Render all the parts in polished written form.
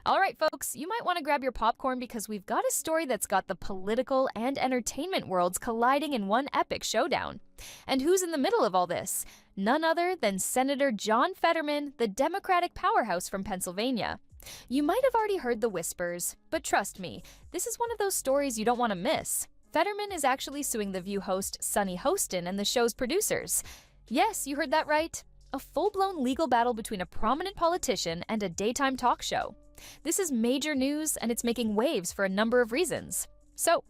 All right, folks, you might want to grab your popcorn because we've got a story that's got the political and entertainment worlds colliding in one epic showdown. And who's in the middle of all this? None other than Senator John Fetterman, the Democratic powerhouse from Pennsylvania. You might have already heard the whispers, but trust me, this is one of those stories you don't want to miss. Fetterman is actually suing The View host Sunny Hostin and the show's producers. Yes, you heard that right. A full-blown legal battle between a prominent politician and a daytime talk show. This is major news, and it's making waves for a number of reasons. So,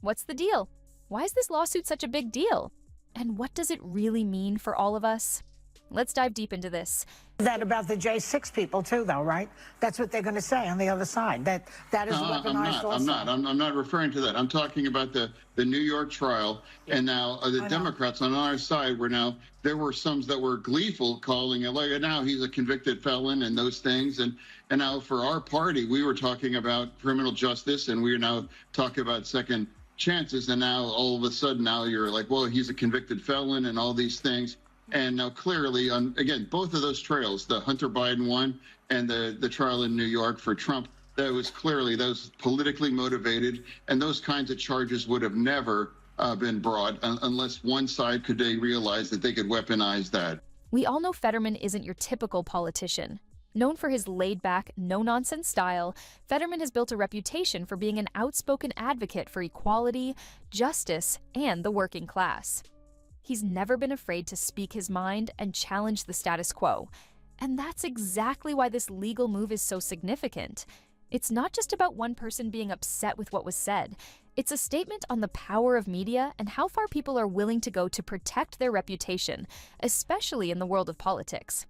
what's the deal? Why is this lawsuit such a big deal? And what does it really mean for all of us? Let's dive deep into this. That about the J6 people too, though, right? That's what they're going to say on the other side. That is weaponized also. I'm not referring to that. I'm talking about the New York trial, and now the Democrats on our side there were some that were gleeful, calling it like now he's a convicted felon and those things, and now for our party we were talking about criminal justice, and we're now talking about second chances, and now all of a sudden now you're like, well, he's a convicted felon and all these things. And now clearly, again, both of those trials, the Hunter Biden one and the trial in New York for Trump, that was politically motivated, and those kinds of charges would have never been brought unless one side could realize that they could weaponize that. We all know Fetterman isn't your typical politician. Known for his laid-back, no-nonsense style, Fetterman has built a reputation for being an outspoken advocate for equality, justice, and the working class. He's never been afraid to speak his mind and challenge the status quo. And that's exactly why this legal move is so significant. It's not just about one person being upset with what was said. It's a statement on the power of media and how far people are willing to go to protect their reputation, especially in the world of politics.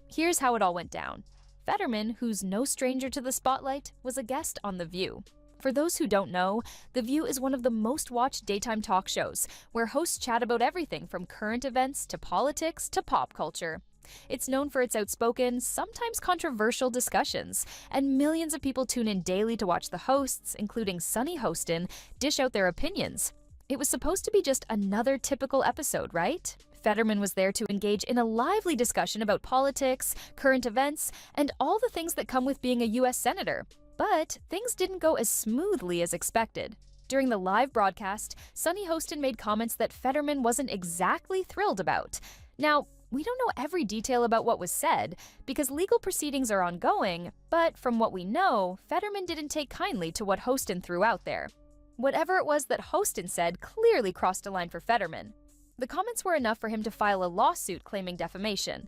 Here's how it all went down. Fetterman, who's no stranger to the spotlight, was a guest on The View. For those who don't know, The View is one of the most watched daytime talk shows, where hosts chat about everything from current events to politics to pop culture. It's known for its outspoken, sometimes controversial discussions, and millions of people tune in daily to watch the hosts, including Sunny Hostin, dish out their opinions. It was supposed to be just another typical episode, right? Fetterman was there to engage in a lively discussion about politics, current events, and all the things that come with being a U.S. senator. But things didn't go as smoothly as expected. During the live broadcast, Sunny Hostin made comments that Fetterman wasn't exactly thrilled about. Now, we don't know every detail about what was said, because legal proceedings are ongoing, but from what we know, Fetterman didn't take kindly to what Hostin threw out there. Whatever it was that Hostin said clearly crossed a line for Fetterman. The comments were enough for him to file a lawsuit claiming defamation.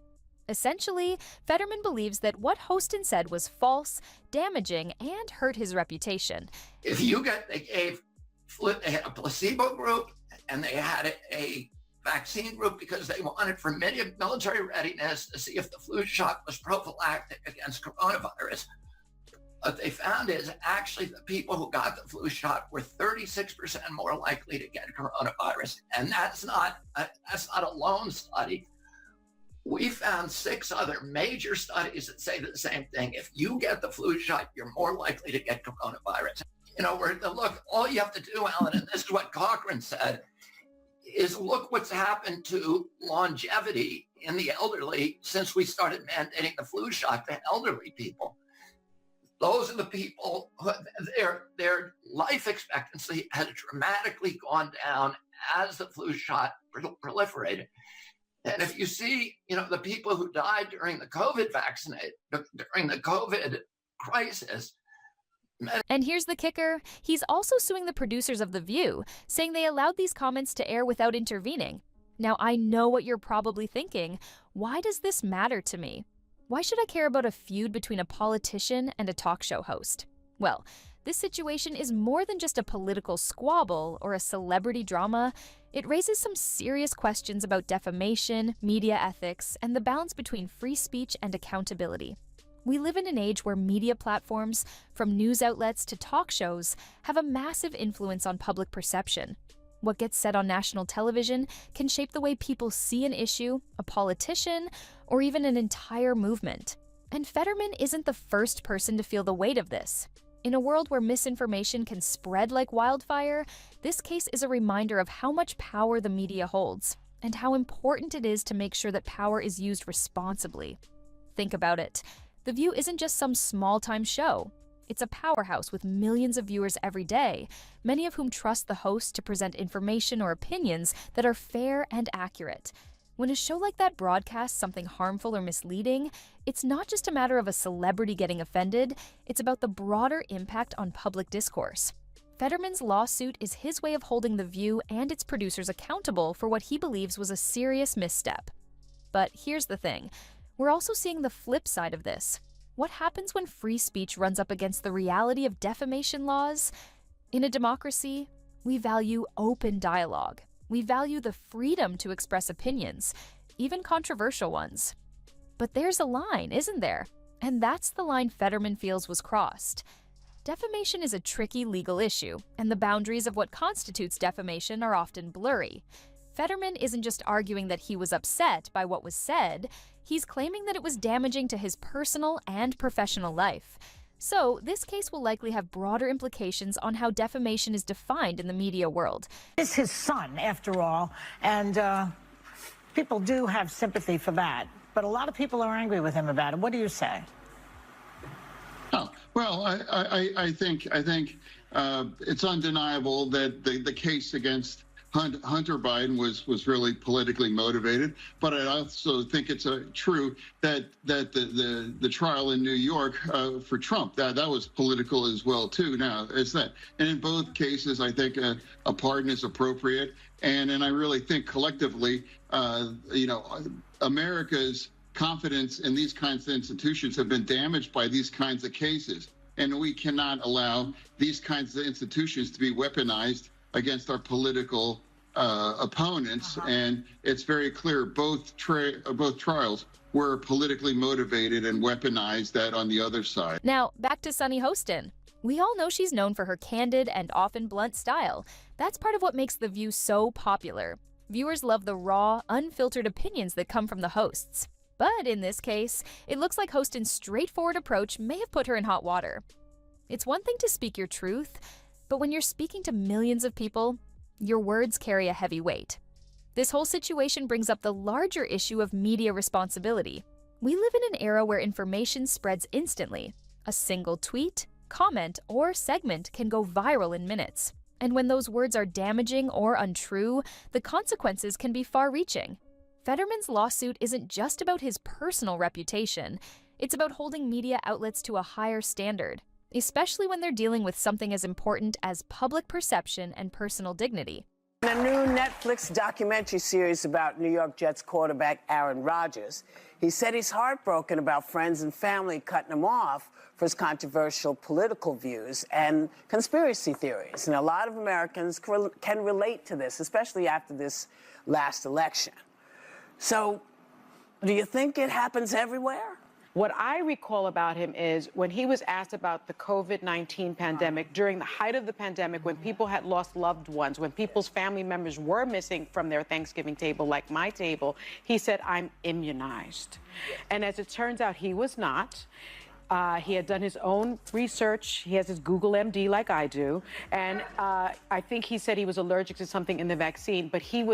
Essentially, Fetterman believes that what Hostin said was false, damaging, and hurt his reputation. They had a placebo group and they had a vaccine group because they wanted for military readiness to see if the flu shot was prophylactic against coronavirus. What they found is actually the people who got the flu shot were 36% more likely to get coronavirus. And that's not a lone study. We found 6 other major studies that say the same thing. If you get the flu shot, you're more likely to get coronavirus. Look, all you have to do, Alan, and this is what Cochrane said, is look what's happened to longevity in the elderly since we started mandating the flu shot to elderly people. Those are the people who their life expectancy has dramatically gone down as the flu shot proliferated. And if you see, the people who died during the COVID crisis. And here's the kicker. He's also suing the producers of The View, saying they allowed these comments to air without intervening. Now, I know what you're probably thinking. Why does this matter to me? Why should I care about a feud between a politician and a talk show host? Well, this situation is more than just a political squabble or a celebrity drama. It raises some serious questions about defamation, media ethics, and the balance between free speech and accountability. We live in an age where media platforms, from news outlets to talk shows, have a massive influence on public perception. What gets said on national television can shape the way people see an issue, a politician, or even an entire movement. And Fetterman isn't the first person to feel the weight of this. In a world where misinformation can spread like wildfire, this case is a reminder of how much power the media holds, and how important it is to make sure that power is used responsibly. Think about it. The The View isn't just some small-time show. It's a powerhouse with millions of viewers every day, many of whom trust the host to present information or opinions that are fair and accurate. When a show like that broadcasts something harmful or misleading, it's not just a matter of a celebrity getting offended, it's about the broader impact on public discourse. Fetterman's lawsuit is his way of holding The View and its producers accountable for what he believes was a serious misstep. But here's the thing, we're also seeing the flip side of this. What happens when free speech runs up against the reality of defamation laws? In a democracy, we value open dialogue. We value the freedom to express opinions, even controversial ones. But there's a line, isn't there? And that's the line Fetterman feels was crossed. Defamation is a tricky legal issue, and the boundaries of what constitutes defamation are often blurry. Fetterman isn't just arguing that he was upset by what was said, he's claiming that it was damaging to his personal and professional life. So, this case will likely have broader implications on how defamation is defined in the media world. It's his son, after all, and people do have sympathy for that. But a lot of people are angry with him about it. What do you say? Oh, well, I think it's undeniable that the case against Hunter Biden was really politically motivated, but I also think it's true that the trial in New York for Trump that was political as well too. Now it's that, and in both cases, I think a pardon is appropriate, and I really think collectively, America's confidence in these kinds of institutions have been damaged by these kinds of cases, and we cannot allow these kinds of institutions to be weaponized against our political opponents. And it's very clear both trials were politically motivated and weaponized that on the other side. Now, back to Sunny Hostin. We all know she's known for her candid and often blunt style. That's part of what makes The View so popular. Viewers love the raw, unfiltered opinions that come from the hosts. But in this case, it looks like Hostin's straightforward approach may have put her in hot water. It's one thing to speak your truth, but when you're speaking to millions of people, your words carry a heavy weight. This whole situation brings up the larger issue of media responsibility. We live in an era where information spreads instantly. A single tweet, comment, or segment can go viral in minutes. And when those words are damaging or untrue, the consequences can be far-reaching. Fetterman's lawsuit isn't just about his personal reputation. It's about holding media outlets to a higher standard, especially when they're dealing with something as important as public perception and personal dignity. In a new Netflix documentary series about New York Jets quarterback Aaron Rodgers, he said he's heartbroken about friends and family cutting him off for his controversial political views and conspiracy theories. And a lot of Americans can relate to this, especially after this last election. So, do you think it happens everywhere? What I recall about him is when he was asked about the COVID-19 pandemic, during the height of the pandemic, when people had lost loved ones, when people's family members were missing from their Thanksgiving table, like my table, he said, "I'm immunized." And as it turns out, he was not. He had done his own research. He has his Google MD like I do. And I think he said he was allergic to something in the vaccine, but he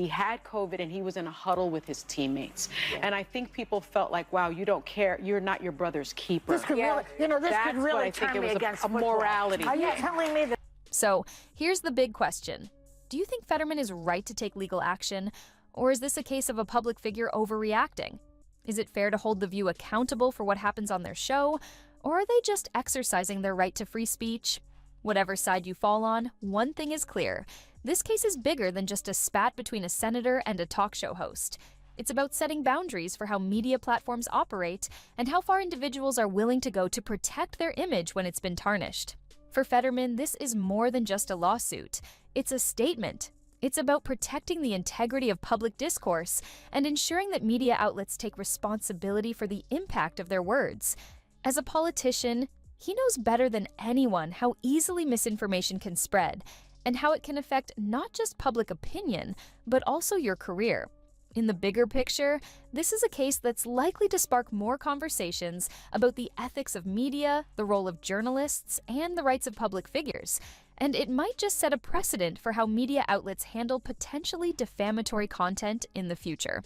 had COVID and he was in a huddle with his teammates. Yeah. And I think people felt like, wow, you don't care. You're not your brother's keeper. This could really, this could really turn me against football. Morality. Are you telling me that? So here's the big question. Do you think Fetterman is right to take legal action? Or is this a case of a public figure overreacting? Is it fair to hold The View accountable for what happens on their show, or are they just exercising their right to free speech? Whatever side you fall on, one thing is clear. This case is bigger than just a spat between a senator and a talk show host. It's about setting boundaries for how media platforms operate and how far individuals are willing to go to protect their image when it's been tarnished. For Fetterman, this is more than just a lawsuit. It's a statement. It's about protecting the integrity of public discourse and ensuring that media outlets take responsibility for the impact of their words. As a politician, he knows better than anyone how easily misinformation can spread and how it can affect not just public opinion, but also your career. In the bigger picture, this is a case that's likely to spark more conversations about the ethics of media, the role of journalists, and the rights of public figures. And it might just set a precedent for how media outlets handle potentially defamatory content in the future.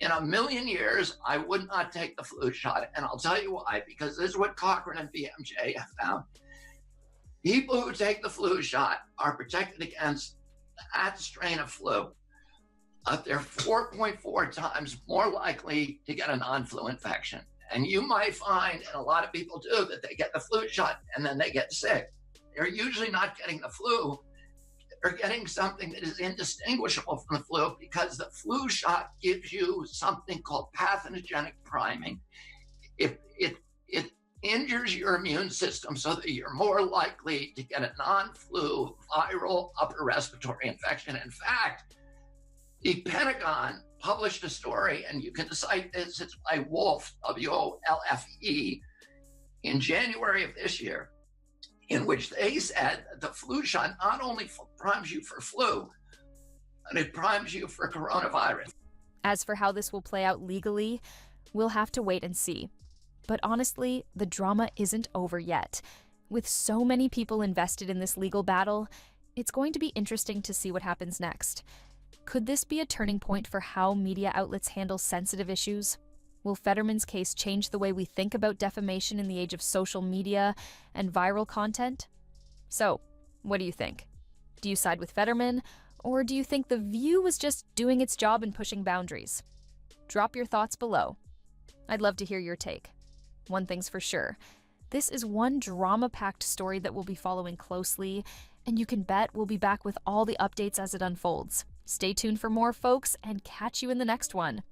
In a million years, I would not take the flu shot. And I'll tell you why, because this is what Cochrane and BMJ have found. People who take the flu shot are protected against that strain of flu. They're 4.4 times more likely to get a non-flu infection. And you might find, and a lot of people do, that they get the flu shot and then they get sick. They're usually not getting the flu. They're getting something that is indistinguishable from the flu, because the flu shot gives you something called pathogenic priming. It injures your immune system so that you're more likely to get a non-flu viral upper respiratory infection. In fact, the Pentagon published a story, and you can cite this, it's by Wolfe, W-O-L-F-E, in January of this year, in which they said that the flu shot not only primes you for flu, but it primes you for coronavirus. As for how this will play out legally, we'll have to wait and see. But honestly, the drama isn't over yet. With so many people invested in this legal battle, it's going to be interesting to see what happens next. Could this be a turning point for how media outlets handle sensitive issues? Will Fetterman's case change the way we think about defamation in the age of social media and viral content? So, what do you think? Do you side with Fetterman, or do you think The View was just doing its job and pushing boundaries? Drop your thoughts below. I'd love to hear your take. One thing's for sure, this is one drama-packed story that we'll be following closely, and you can bet we'll be back with all the updates as it unfolds. Stay tuned for more, folks, and catch you in the next one.